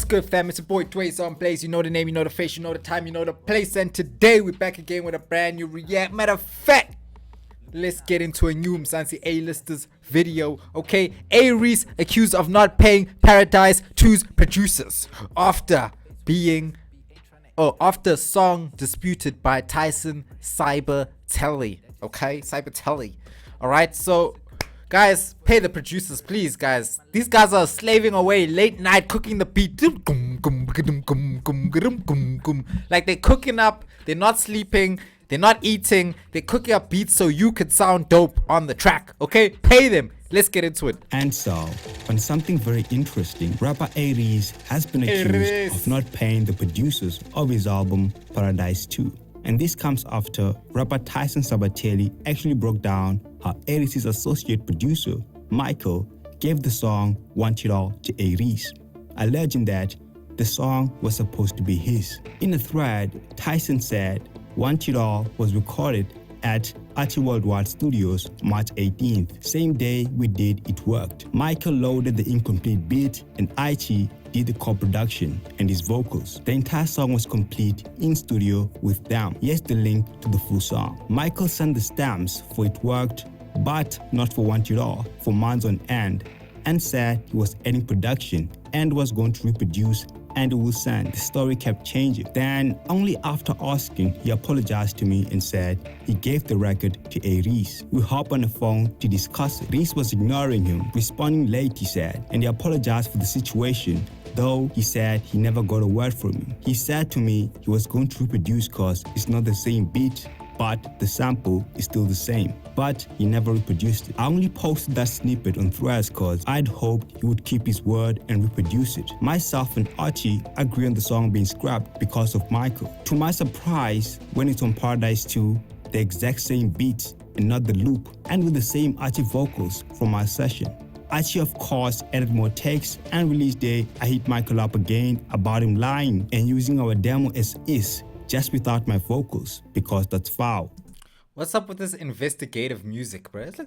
What's good, fam? It's your boy Dwayze on Blaze. You know the name, you know the face, you know the time, you know the place. And today we're back again with a brand new react. Matter of fact, let's get into a new umlazi A-listers video. Okay, A-REECE accused of not paying Paradise 2's producers after song disputed by Tyson Sabatelli. Okay, Sabatelli. All right, so guys, pay the producers, please, guys. These guys are slaving away late night cooking the beat. Like they're cooking up, they're not sleeping, they're not eating, they're cooking up beats so you could sound dope on the track. Okay, pay them. Let's get into it. And so, on something very interesting, rapper A-REECE has been accused of not paying the producers of his album Paradise 2. And this comes after rapper Tyson Sabatelli actually broke down how A-REECE's associate producer, Michael, gave the song Want It All to A-REECE, alleging that the song was supposed to be his. In a thread, Tyson said Want It All was recorded at Archie Worldwide Studios March 18th. Same day we did It Worked. Michael loaded the incomplete beat and Archie did the co-production and his vocals. The entire song was complete in studio with them. Here's the link to the full song. Michael sent the stamps for It Worked, but not for Want It All, for months on end, and said he was adding production and was going to reproduce and it will send. The story kept changing. Then, only after asking, he apologized to me and said he gave the record to A-REECE. We hopped on the phone to discuss it. REECE was ignoring him, responding late, he said, and he apologized for the situation, though he said he never got a word from him. He said to me he was going to reproduce cause it's not the same beat, but the sample is still the same. But he never reproduced it. I only posted that snippet on Threads cause I'd hoped he would keep his word and reproduce it. Myself and Archie agree on the song being scrapped because of Michael. To my surprise, when it's on Paradise 2, the exact same beat and not the loop, and with the same Archie vocals from our session. Archie, of course, added more takes, and release day, I hit Michael up again about him lying and using our demo as is, just without my vocals, because that's foul. What's up with this investigative music, bro? It's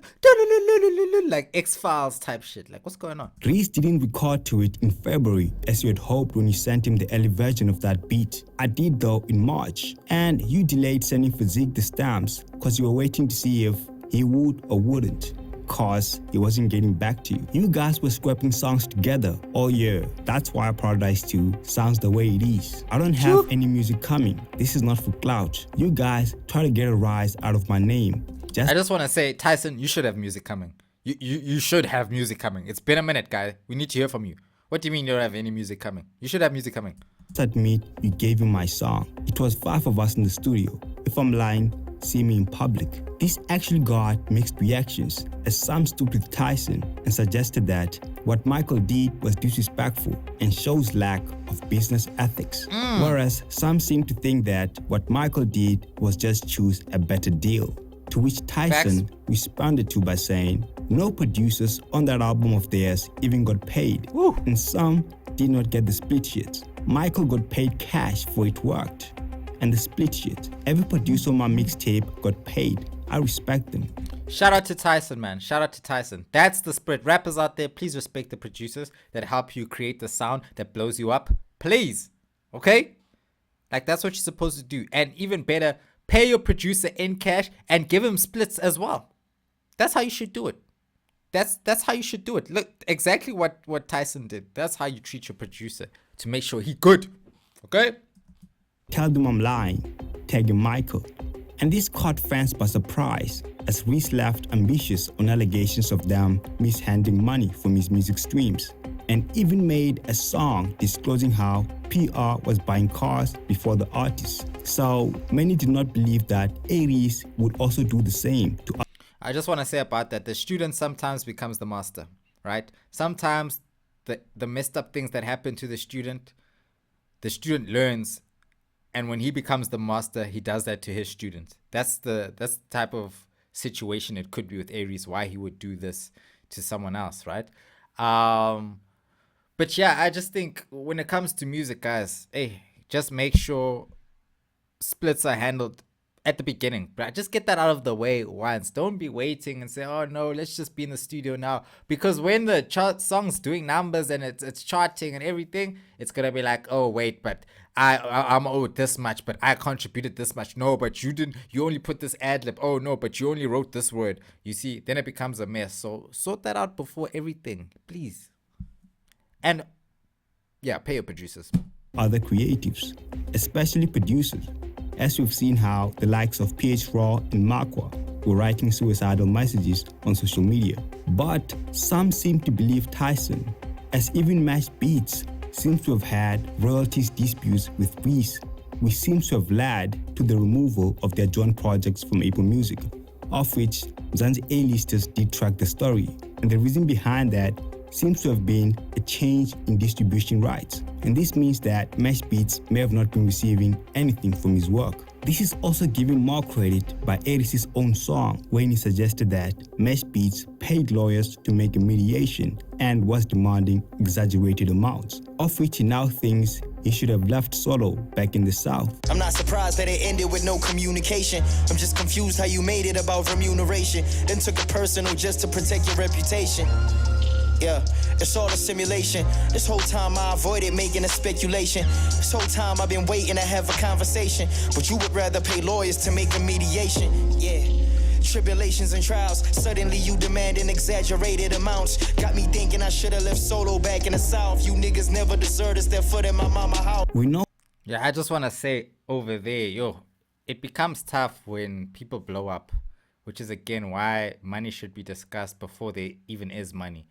like X-Files type shit. Like, what's going on? REECE didn't record to it in February as you had hoped when you sent him the early version of that beat. I did though in March, and you delayed sending Physique the stamps because you were waiting to see if he would or wouldn't, cause he wasn't getting back to you. You guys were scrapping songs together all year. That's why Paradise 2 sounds the way it is. I don't have any music coming. This is not for clout. You guys try to get a rise out of my name. I just want to say, Tyson, you should have music coming. You should have music coming. It's been a minute, guy. We need to hear from you. What do you mean you don't have any music coming? You should have music coming. Admit you gave him my song. It was 5 of us in the studio. If I'm lying, see me in public. This actually got mixed reactions, as some stood with Tyson and suggested that what Michael did was disrespectful and shows lack of business ethics. Whereas some seem to think that what Michael did was just choose a better deal. To which Tyson responded to by saying, no producers on that album of theirs even got paid. Woo. And some did not get the split sheet. Michael got paid cash for It Worked. And the split shit. Every producer on my mixtape got paid. I respect them. Shout out to Tyson, man. Shout out to Tyson. That's the spirit. Rappers out there, please respect the producers that help you create the sound that blows you up. Please. Okay? Like, that's what you're supposed to do. And even better, pay your producer in cash and give him splits as well. That's how you should do it. That's how you should do it. Look, exactly what Tyson did. That's how you treat your producer to make sure he good. Okay? Tell them I'm lying, tagging Michael. And this caught fans by surprise as REECE left ambitious on allegations of them mishandling money from his music streams, and even made a song disclosing how PR was buying cars before the artists. So many did not believe that A-REECE would also do the same to others. I just want to say about that, the student sometimes becomes the master, right? Sometimes the messed up things that happen to the student learns. And when he becomes the master, he does that to his students. That's the type of situation it could be with A-REECE, why he would do this to someone else, right? But yeah, I just think when it comes to music, guys, hey, just make sure splits are handled at the beginning, but just get that out of the way once. Don't be waiting and say, oh no, let's just be in the studio now. Because when the song's doing numbers and it's charting and everything, it's gonna be like, oh wait, but I'm owed this much, but I contributed this much. No, but you didn't. You only put this ad lib. Oh no, but you only wrote this word. You see, then it becomes a mess. So sort that out before everything, please. And yeah, pay your producers. Other creatives, especially producers, as we've seen how the likes of PH Raw and Makwa were writing suicidal messages on social media. But some seem to believe Tyson, as even MashBeatz seems to have had royalties disputes with REECE, which seems to have led to the removal of their joint projects from Apple Music, of which Mzansi A-listers did track the story. And the reason behind that seems to have been a change in distribution rights. And this means that MashBeatz may have not been receiving anything from his work. This is also giving more credit by areece's own song when he suggested that MashBeatz paid lawyers to make a mediation and was demanding exaggerated amounts, of which he now thinks he should have left solo back in the South. I'm not surprised that it ended with no communication. I'm just confused how you made it about remuneration, then took it personal just to protect your reputation. Yeah, it's all a simulation. This whole time I avoided making a speculation. This whole time I've been waiting to have a conversation, but you would rather pay lawyers to make a mediation. Yeah, tribulations and trials. Suddenly you demanding exaggerated amounts. Got me thinking I should have left solo back in the South. You niggas never deserved to step foot in my mama house. We know. Yeah, I just want to say over there, it becomes tough when people blow up, which is again why money should be discussed before there even is money.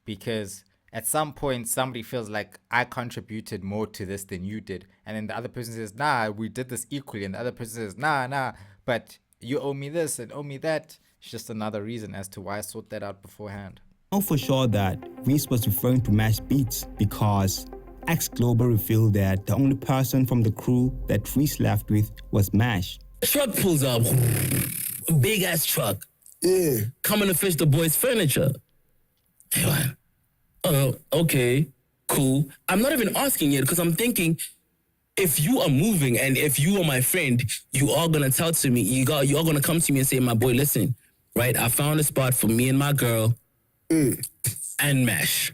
Because at some point somebody feels like I contributed more to this than you did, and then the other person says, nah, we did this equally, and the other person says, nah, but you owe me this and owe me that. It's just another reason as to why I sort that out beforehand. I know for sure that REECE was referring to MashBeatz because X Global revealed that the only person from the crew that REECE left with was Mash. Truck pulls up, big ass truck. Yeah. Coming to fetch the boys' furniture. Hey, man. Oh, okay, cool. I'm not even asking yet because I'm thinking, if you are moving and if you are my friend, you are gonna tell to me, you are gonna come to me and say, my boy, listen, right? I found a spot for me and my girl and Mash.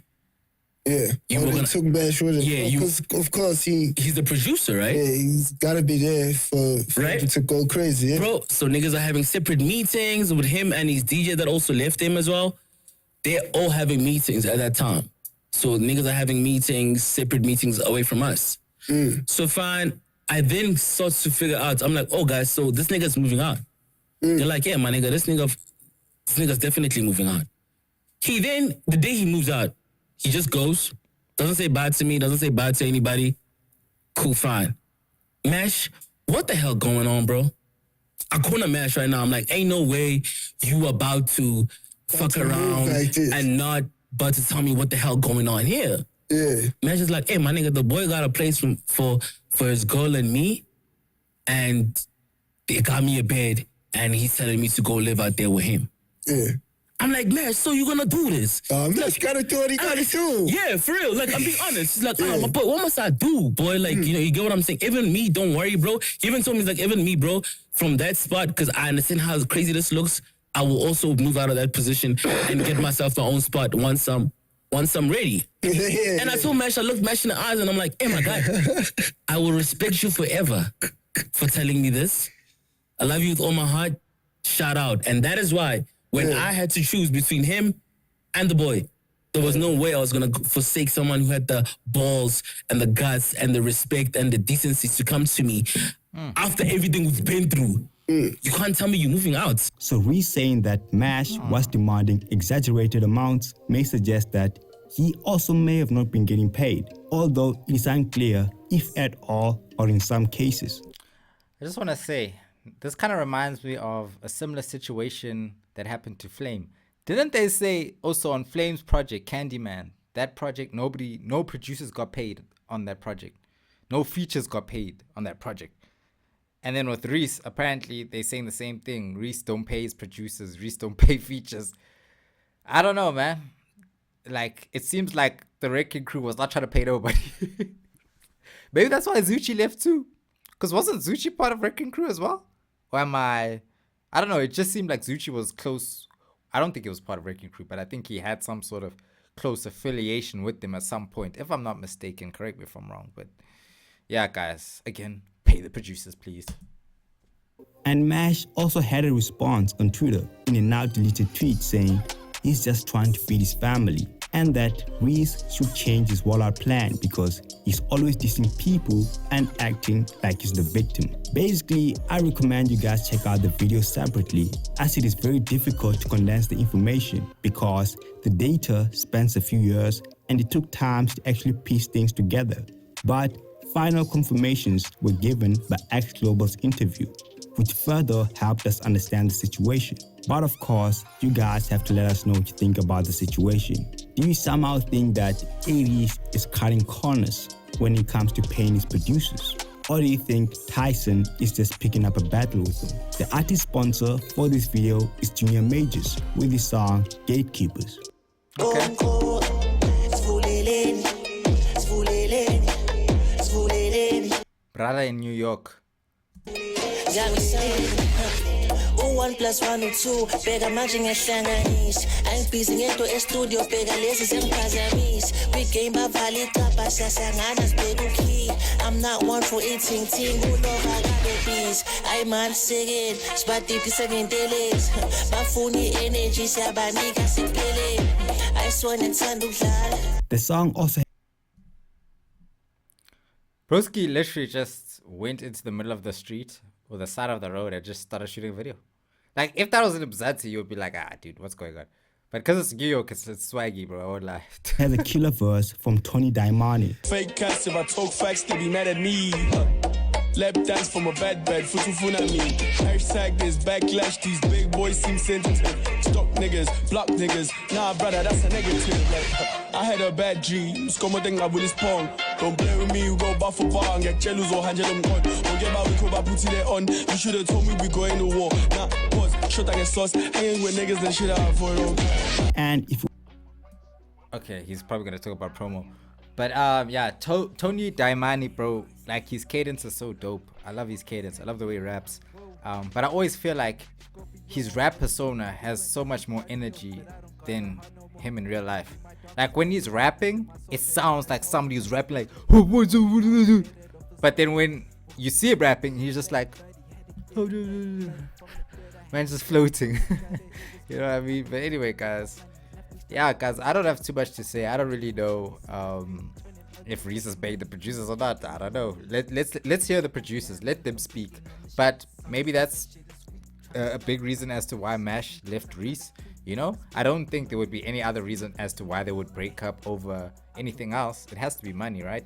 Yeah. You were gonna took Mash with it. Yeah, of course he's the producer, right? Yeah, he's gotta be there for right? him to go crazy. Yeah? Bro, so niggas are having separate meetings with him and his DJ that also left him as well. They're all having meetings at that time. So niggas are having meetings, separate meetings away from us. So fine, I then start to figure out, I'm like, oh guys, so this nigga's moving on. They're like, yeah, my nigga, this nigga's definitely moving on. He then, the day he moves out, he just goes, doesn't say bye to me, doesn't say bye to anybody. Cool, fine. Mash, what the hell going on, bro? I corner Mash right now. I'm like, ain't no way you about to fuck around like and not about to tell me what the hell going on here. Yeah. Mash is like, hey, my nigga, the boy got a place for his girl and me, and they got me a bed, and he's telling me to go live out there with him. Yeah. I'm like, Mash, so you gonna do this? Mash gotta do what he gotta do. Yeah, for real. Like, I'm being honest. He's like, but what must I do, boy? Like, you get what I'm saying? Even me, don't worry, bro. He even told me, like, even me, bro, from that spot, because I understand how crazy this looks, I will also move out of that position and get myself my own spot once I'm ready. And I told Mash, I looked Mash in the eyes and I'm like, hey, my guy, I will respect you forever for telling me this. I love you with all my heart. Shout out. And that is why when I had to choose between him and the boy, there was no way I was going to forsake someone who had the balls and the guts and the respect and the decency to come to me after everything we've been through. You can't tell me you're moving out. So REECE saying that Mash was demanding exaggerated amounts may suggest that he also may have not been getting paid, although it is unclear if at all or in some cases. I just want to say, this kind of reminds me of a similar situation that happened to Flame. Didn't they say also on Flame's project, Candyman, that project, no producers got paid on that project. No features got paid on that project. And then with REECE, apparently they're saying the same thing. REECE don't pay his producers. REECE don't pay features. I don't know, man. Like, it seems like the Wrecking Crew was not trying to pay nobody. Maybe that's why Zucci left too. Because wasn't Zucci part of Wrecking Crew as well? Or am I don't know. It just seemed like Zuchi was close. I don't think it was part of Wrecking Crew, but I think he had some sort of close affiliation with them at some point, if I'm not mistaken. Correct me if I'm wrong. But yeah, guys, again, pay the producers, please. And Mash also had a response on Twitter in a now deleted tweet saying he's just trying to feed his family and that Reese should change his rollout plan because he's always dissing people and acting like he's the victim. Basically, I recommend you guys check out the video separately as it is very difficult to condense the information because the data spans a few years and it took time to actually piece things together. But final confirmations were given by X Global's interview, which further helped us understand the situation. But of course, you guys have to let us know what you think about the situation. Do you somehow think that A-REECE is cutting corners when it comes to paying his producers? Or do you think Tyson is just picking up a battle with them? The artist sponsor for this video is Junior Majors with his song Gatekeepers. Okay. Brother in New York. 1 + 1 = 2 bheka manje ngiyahlanganisa angibhizi ngento e-studio bheka lezi zengiphazamisa kwi-game bavala icapha siyasangana sibheka ukey I'm not one for eating ting ulova kabe busy ayi man sekeni sibadiphise ngentelezi bafuna i-energy siyabanika siphelele ayisona ngithanda ukudlala. The song also Broski literally just went into the middle of the street or the side of the road and just started shooting a video. Like, if that was in Umlazi, you would be like, ah, dude, what's going on? But because it's New York, it's swaggy, bro. I won't lie. has a killer verse from Tony Daimani. Fake cats, if I talk facts, they be mad at me. Lap dance from a bad bed, futufuna me. Hashtag this backlash, these big boys seem sensitive. Stop niggas, block niggas. Nah, brother, that's a negative. Like, I had a bad dream. Scomodenga with his pong. Don't play with me, you go bar for bar and get jealous or hand them on. Don't get back, we could have put it on. You should have told me we going to war. Nah, pause, shut I get sauce. Hanging with niggas, that shit I avoid. And if Okay, he's probably going to talk about promo. But yeah, Tony Daimani, bro, like his cadence is so dope. I love his cadence. I love the way he raps. But I always feel like his rap persona has so much more energy than him in real life. Like when he's rapping, it sounds like somebody who's rapping like, but then when you see him rapping, he's just like, man's just floating. You know what I mean? But anyway, guys. Yeah, guys, I don't have too much to say. I don't really know if Reese is paying the producers or not. I don't know. Let's hear the producers. Let them speak. But maybe that's a big reason as to why Mash left Reese. You know, I don't think there would be any other reason as to why they would break up over anything else. It has to be money, right?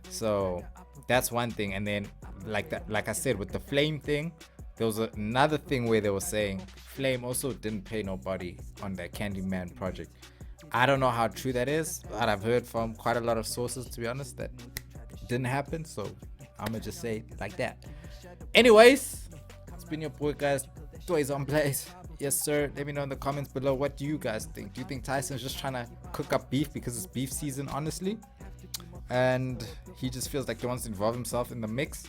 So that's one thing. And then, like I said, with the Flame thing, there was another thing where they were saying Flame also didn't pay nobody on that Candyman project. I don't know how true that is, but I've heard from quite a lot of sources, to be honest, that it didn't happen. So I'm gonna just say it like that. Anyways, it's been your boy, guys. Dwayze on place. Yes, sir. Let me know in the comments below. What do you guys think? Do you think Tyson's just trying to cook up beef because it's beef season, honestly? And he just feels like he wants to involve himself in the mix.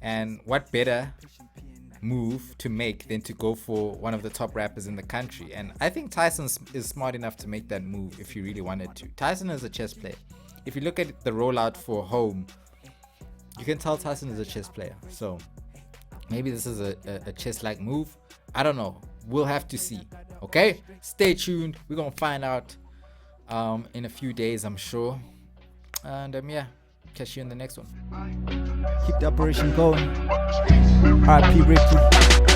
And what better move to make than to go for one of the top rappers in the country? And I think Tyson is smart enough to make that move if he really wanted to. Tyson is a chess player. If you look at the rollout for Home, you can tell Tyson is a chess player. So maybe this is a chess-like move. I don't know. We'll have to see. Okay, stay tuned. We're gonna find out in a few days, I'm sure. And yeah, catch you in the next one. keep the operation going. RIP Ricky.